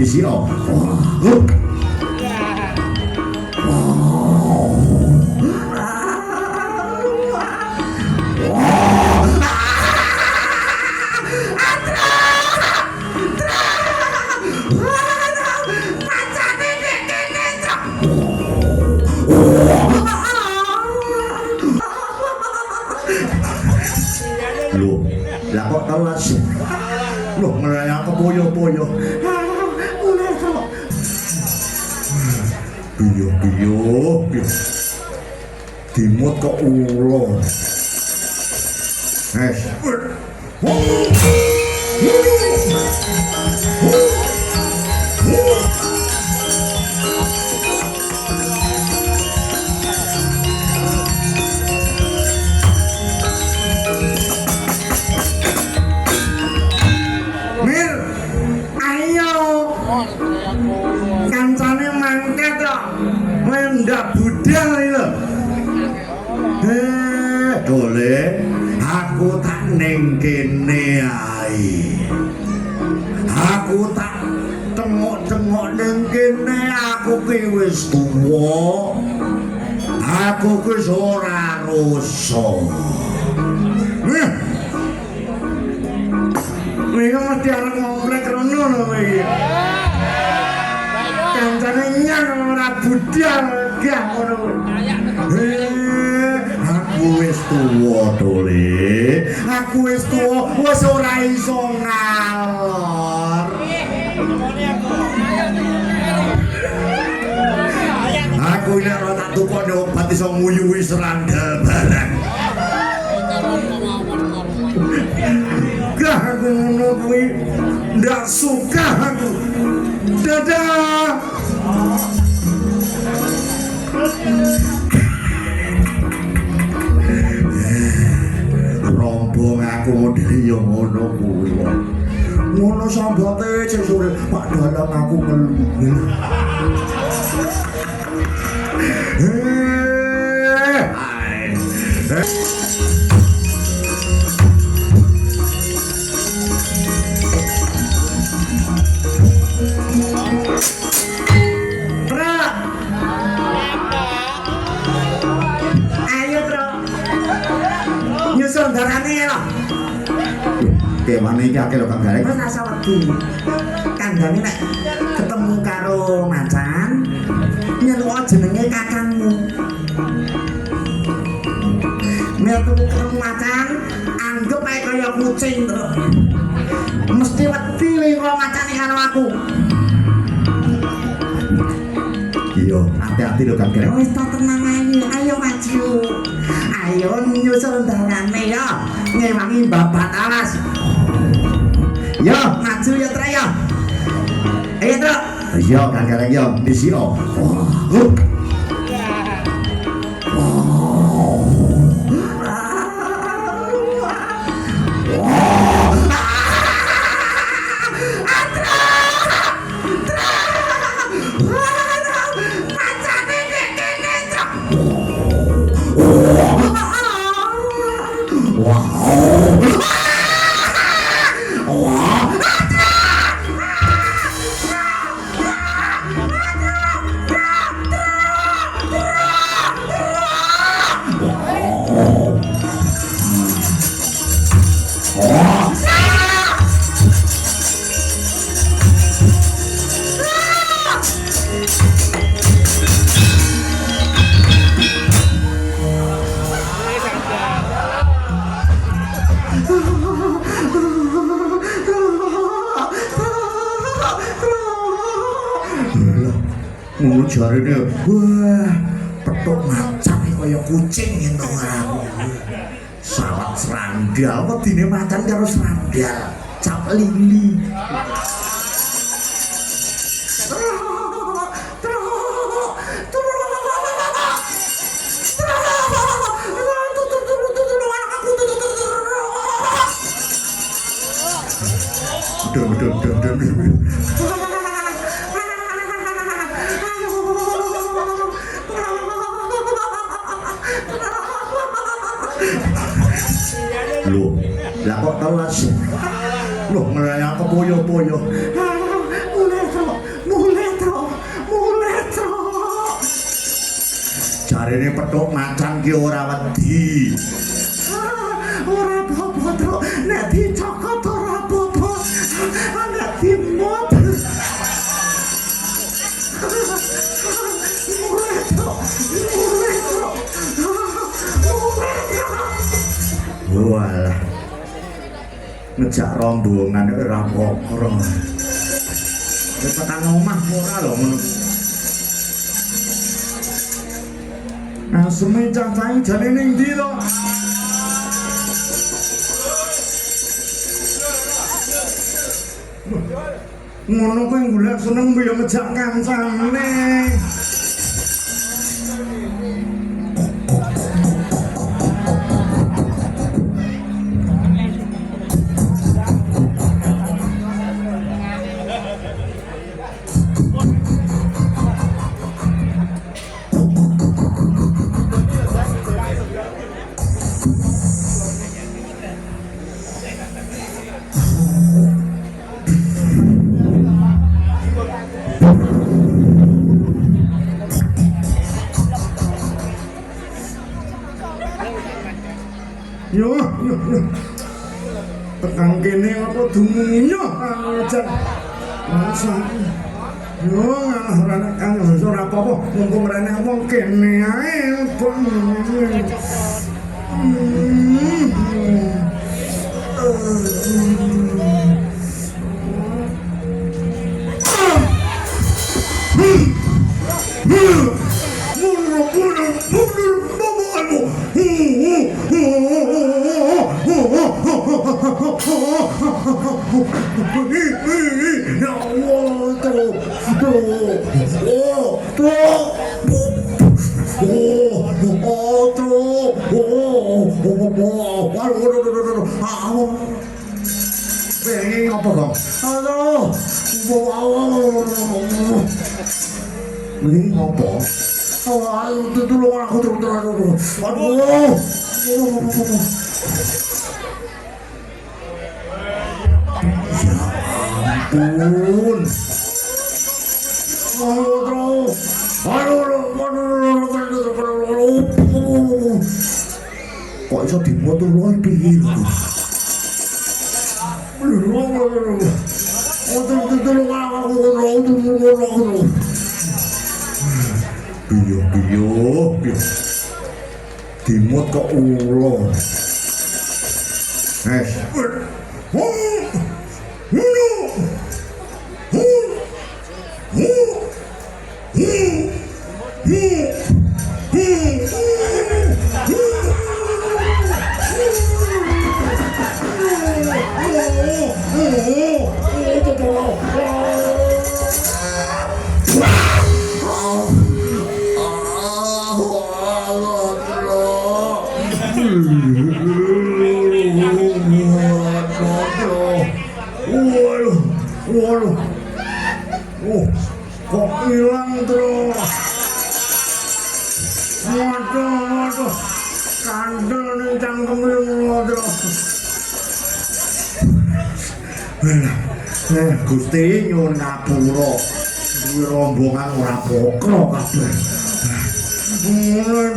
Isi oh. Loh, lah kok telas? Loh, ngerayang kepoyo-poyo. Mulai kok. Biyo. Dimut kok ulo. Kancane mangkat kok mendak budal lho. Dole aku tak ning kene ae. Aku tak tengok-tengok ning kene aku ki wis tuwa. Aku ki ora rusak. Mereka mesti arep ngomplek rono lho iki. Kancane nyang ora budal gak ngono. Aku wis tuwa Dole. Aku wis tuwa, wis ora iso ngalor. Aku nek ora tak tukokne obat iso nguyuhi serandal barang. Gak aku ngono kuwi ndak suka aku. Dadah. Rombong aku model yo ngono kuwi. Ngono sambote sing sore Pak Dalang aku ngelu. Darane lho. Kewane iki akeh lho Kang Gareng. Wis rasa wedi. Kandhane nek ketemu karo macan nyeluk jenenge kakangmu. Nek ketemu macan anggap ae kaya kucing to. Mesti wedi karo macane karo aku. Iya, hati-hati lho Kang Gareng. Wis tenang ae, ayo maju. Ayo nyusul darane ya, ngewangi babat alas. Yo, maju ya Tra ya. Ayo Tra. Yo Kang Gareng yo, disio. Jarene wah petuk macan kaya kucing ento aku. Sawat serandal wedine macan karo serandal cap lili. Loh, lah kok telas? Loh, ngerayang kepoyo-poyo. Mulai kok. dene petuk macan ki ora wedi. Ora apa-apa to, nek dicokot ora apa-apa. Nek dimot. Walah. Ngejak rombongan ora apa-apa. Wis tekan omah ora lho ngono. Asme cacahe jane ning ndi to? Ngono kuwi golek seneng ya ngejak kancane. Yo. Tekan kene apa dumunyo aja. Masa. Yo ora kan ora apa-apa, mumpung rene wong kene ae. Pengen apa kok? Aduh, ini apa? Aduh, tolong aku terus. Aduh, ya ampun. Kok iso dimoto luar piye lho? Biyo dimut kok ulo. Kok hilang terus? Waduh, kandel nih cangkemnya terus. Gusti nyuwun ngapura, duwe rombongan ora pokro kabeh. Mulai.